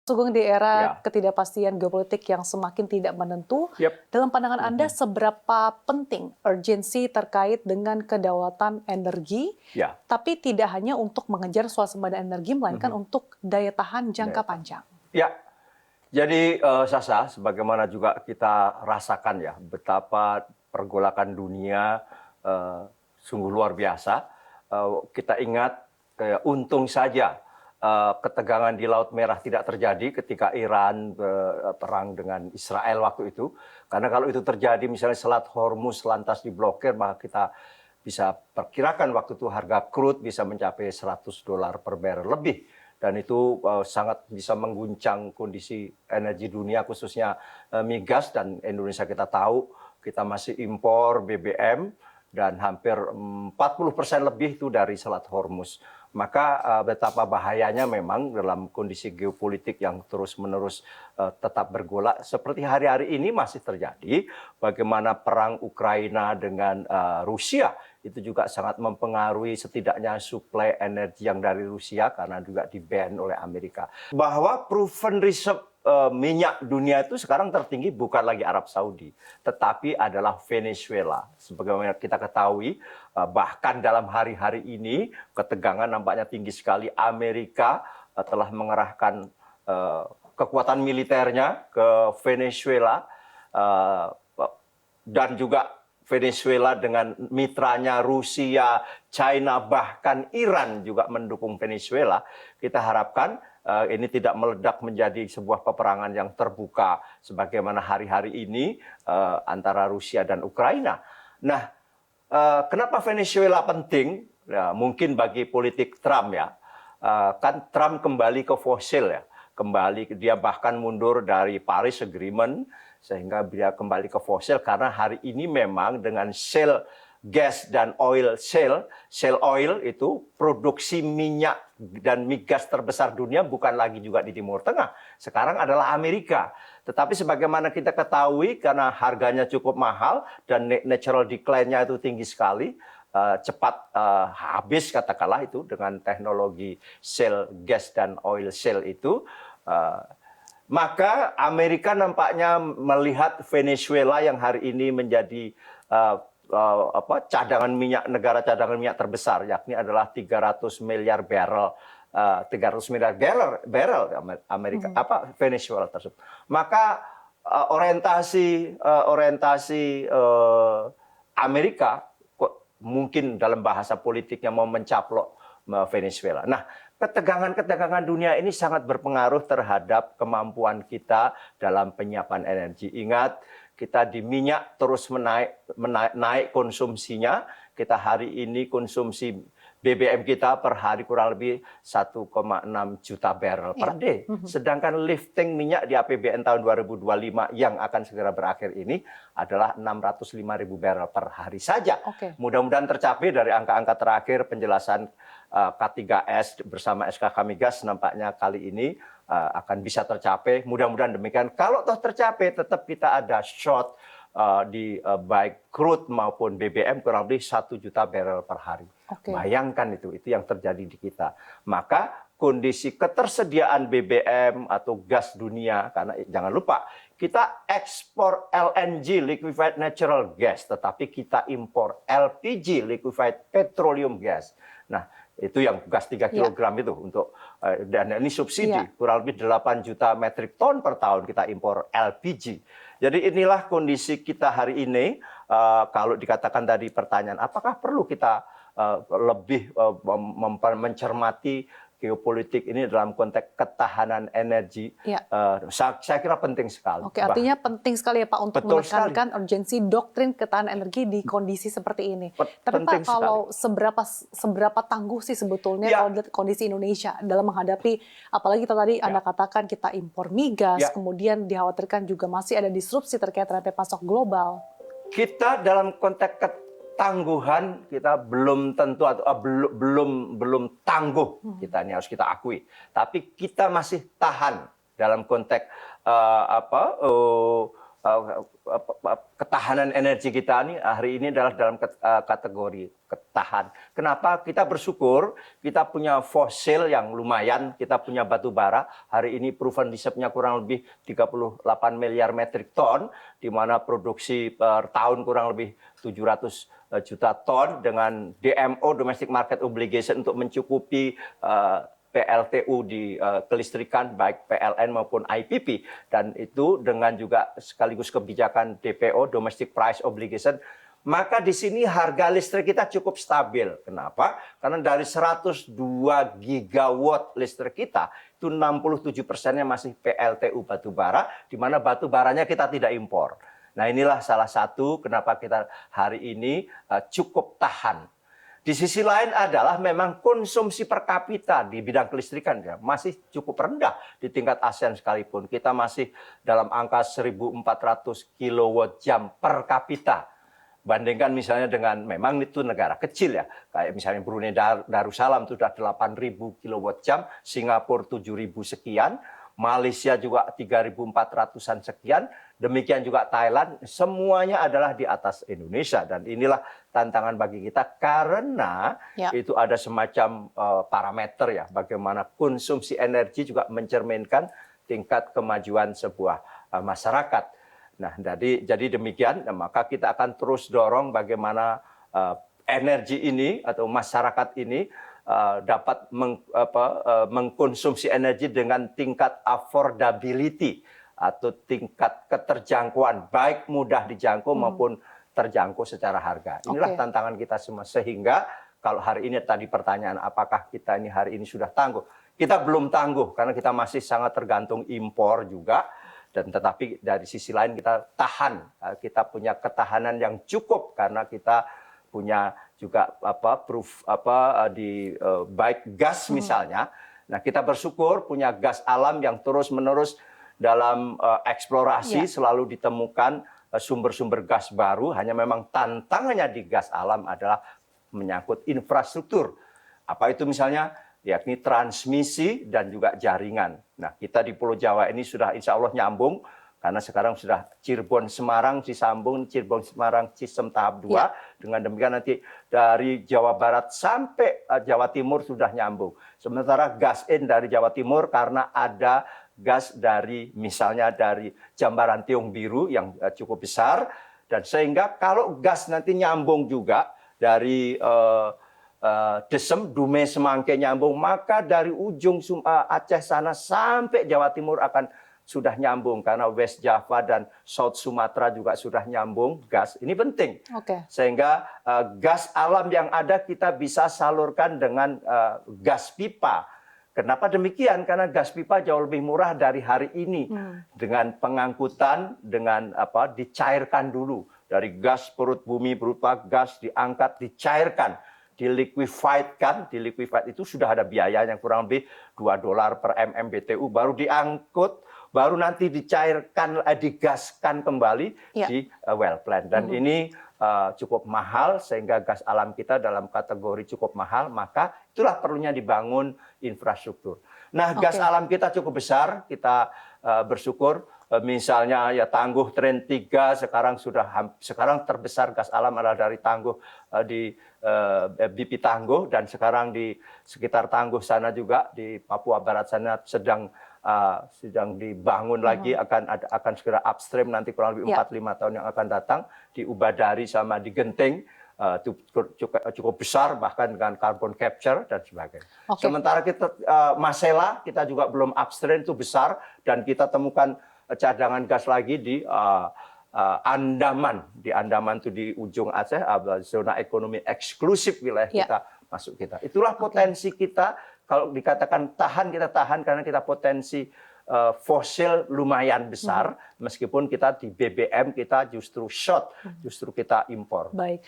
Sugeng di era Ya, ketidakpastian geopolitik yang semakin tidak menentu, yep. dalam pandangan Anda Mhm. seberapa penting urgensi terkait dengan kedaulatan energi, Ya, tapi tidak hanya untuk mengejar swasembada energi, melainkan mhm. untuk daya tahan Daya jangka tahan. panjang? Ya, jadi Sasa, sebagaimana juga kita rasakan ya, betapa pergolakan dunia eh, sungguh luar biasa. Kita ingat, untung saja ketegangan di Laut Merah tidak terjadi ketika Iran perang dengan Israel waktu itu. Karena kalau itu terjadi, misalnya Selat Hormuz lantas diblokir, maka kita bisa perkirakan waktu itu harga crude bisa mencapai $100 per barrel lebih. Dan itu sangat bisa mengguncang kondisi energi dunia, khususnya migas. Dan Indonesia kita tahu kita masih impor BBM dan hampir 40% lebih itu dari Selat Hormuz. Maka betapa bahayanya memang dalam kondisi geopolitik yang terus-menerus tetap bergolak seperti hari-hari ini masih terjadi. Bagaimana perang Ukraina dengan Rusia itu juga sangat mempengaruhi setidaknya suplai energi yang dari Rusia karena juga di-ban oleh Amerika. Bahwa proven reserve minyak dunia itu sekarang tertinggi bukan lagi Arab Saudi, tetapi adalah Venezuela. Sebagaimana kita ketahui, bahkan dalam hari-hari ini ketegangan nampaknya tinggi sekali. Amerika telah mengerahkan kekuatan militernya ke Venezuela, dan juga Venezuela dengan mitranya Rusia, China, bahkan Iran juga mendukung Venezuela. Kita harapkan ini tidak meledak menjadi sebuah peperangan yang terbuka sebagaimana hari-hari ini antara Rusia dan Ukraina. Nah, kenapa Venezuela penting? Ya, mungkin bagi politik Trump ya. Kan Trump kembali ke fosil ya. Dia bahkan mundur dari Paris Agreement sehingga dia kembali ke fosil karena hari ini memang dengan shale gas dan shale oil itu produksi minyak dan migas terbesar dunia bukan lagi juga di Timur Tengah. Sekarang adalah Amerika. Tetapi sebagaimana kita ketahui karena harganya cukup mahal dan natural decline-nya itu tinggi sekali, cepat habis katakanlah itu dengan teknologi shale gas dan oil shale itu. Maka Amerika nampaknya melihat Venezuela yang hari ini menjadi negara cadangan minyak terbesar, yakni adalah 300 miliar barrel. 300 miliar barrel Amerika Venezuela tersebut. Maka orientasi Amerika mungkin dalam bahasa politiknya mau mencaplok Venezuela. Nah, ketegangan-ketegangan dunia ini sangat berpengaruh terhadap kemampuan kita dalam penyiapan energi. Ingat, kita di minyak terus naik konsumsinya. Kita hari ini konsumsi BBM kita per hari kurang lebih 1,6 juta barrel per day. Sedangkan lifting minyak di APBN tahun 2025 yang akan segera berakhir ini adalah 605.000 barrel per hari saja. Mudah-mudahan tercapai dari angka-angka terakhir penjelasan K3S bersama SKK Migas nampaknya kali ini akan bisa tercapai. Mudah-mudahan demikian. Kalau toh tercapai, tetap kita ada short di baik crude maupun BBM kurang lebih 1 juta barrel per hari. Bayangkan itu yang terjadi di kita. Maka kondisi ketersediaan BBM atau gas dunia, karena jangan lupa kita ekspor LNG liquefied natural gas, tetapi kita impor LPG liquefied petroleum gas. Nah, itu yang gas 3 kg itu untuk dan ini subsidi kurang lebih 8 juta metrik ton per tahun kita impor LPG. Jadi inilah kondisi kita hari ini. Kalau dikatakan tadi pertanyaan, apakah perlu kita lebih mencermati geopolitik ini dalam konteks ketahanan energi? Saya kira penting sekali. Artinya penting sekali ya Pak untuk menekankan urgensi doktrin ketahanan energi di kondisi seperti ini. Tapi Pak, kalau seberapa tangguh sih sebetulnya kalau kondisi Indonesia dalam menghadapi, apalagi tadi Anda katakan kita impor migas, kemudian dikhawatirkan juga masih ada disrupsi terkait rantai pasok global. Kita dalam konteks ketangguhan kita belum tentu atau belum tangguh, kita ini harus kita akui. Tapi kita masih tahan dalam konteks ketahanan energi kita ini hari ini adalah dalam kategori ketahan. Kenapa? Kita bersyukur kita punya fosil yang lumayan, kita punya batu bara. Hari ini proven reserve-nya kurang lebih 38 miliar metrik ton, di mana produksi per tahun kurang lebih 700 juta ton dengan DMO (Domestic Market Obligation) untuk mencukupi PLTU di kelistrikan baik PLN maupun IPP, dan itu dengan juga sekaligus kebijakan DPO (Domestic Price Obligation), maka di sini harga listrik kita cukup stabil. Kenapa? Karena dari 102 gigawatt listrik kita, itu 67%-nya masih PLTU batubara, di mana batubaranya kita tidak impor. Nah, inilah salah satu kenapa kita hari ini cukup tahan. Di sisi lain adalah memang konsumsi per kapita di bidang kelistrikan ya, masih cukup rendah di tingkat ASEAN sekalipun. Kita masih dalam angka 1.400 kilowatt jam per kapita. Bandingkan misalnya dengan, memang itu negara kecil ya, kayak misalnya Brunei Darussalam itu sudah 8.000 kilowatt jam, Singapura 7.000 sekian, Malaysia juga 3.400-an sekian, demikian juga Thailand, semuanya adalah di atas Indonesia. Dan inilah tantangan bagi kita karena itu ada semacam parameter ya, bagaimana konsumsi energi juga mencerminkan tingkat kemajuan sebuah masyarakat. Nah, jadi demikian, maka kita akan terus dorong bagaimana energi ini atau masyarakat ini dapat mengkonsumsi energi dengan tingkat affordability atau tingkat keterjangkauan, baik mudah dijangkau maupun terjangkau secara harga. Inilah tantangan kita semua. Sehingga kalau hari ini tadi pertanyaan apakah kita ini hari ini sudah tangguh? Kita belum tangguh karena kita masih sangat tergantung impor juga. Dan tetapi dari sisi lain kita tahan, kita punya ketahanan yang cukup karena kita punya juga baik gas misalnya. Nah, kita bersyukur punya gas alam yang terus-menerus dalam eksplorasi selalu ditemukan sumber-sumber gas baru. Hanya memang tantangannya di gas alam adalah menyangkut infrastruktur. Apa itu misalnya? Yakni transmisi dan juga jaringan. Nah, kita di Pulau Jawa ini sudah insya Allah nyambung, karena sekarang sudah Cirebon-Semarang disambung, Cirebon-Semarang sistem tahap 2. Dengan demikian nanti dari Jawa Barat sampai Jawa Timur sudah nyambung. Sementara gas in dari Jawa Timur karena ada gas dari misalnya dari Jambaran Tiong Biru yang cukup besar, dan sehingga kalau gas nanti nyambung juga dari Desem, Dumai, Semangke nyambung, maka dari ujung Aceh sana sampai Jawa Timur akan sudah nyambung, karena West Java dan South Sumatera juga sudah nyambung gas. Ini penting. Sehingga gas alam yang ada kita bisa salurkan dengan gas pipa. Kenapa demikian? Karena gas pipa jauh lebih murah dari hari ini. Dengan pengangkutan, dengan dicairkan dulu. Dari gas perut bumi berupa gas diangkat, dicairkan. Diliquified itu sudah ada biayanya kurang lebih $2 per MMBTU, baru diangkut, baru nanti dicairkan, digaskan kembali di well plant. Dan ini cukup mahal, sehingga gas alam kita dalam kategori cukup mahal, maka itulah perlunya dibangun infrastruktur. Nah, gas alam kita cukup besar, kita bersyukur. Misalnya ya Tangguh Tren 3 sekarang terbesar gas alam adalah dari Tangguh di BP Tangguh, dan sekarang di sekitar Tangguh sana juga di Papua Barat sana sedang dibangun lagi, akan segera upstream nanti kurang lebih 4-5 tahun yang akan datang di Ubadari sama di Genting. Itu cukup besar, bahkan dengan carbon capture dan sebagainya. Sementara kita Masela kita juga belum upstream, itu besar, dan kita temukan cadangan gas lagi di Andaman. Di Andaman itu di ujung Aceh, zona ekonomi eksklusif wilayah kita masuk kita. Itulah potensi kita. Kalau dikatakan tahan, kita tahan karena kita potensi fosil lumayan besar, meskipun kita di BBM kita justru short, justru kita impor. Baik.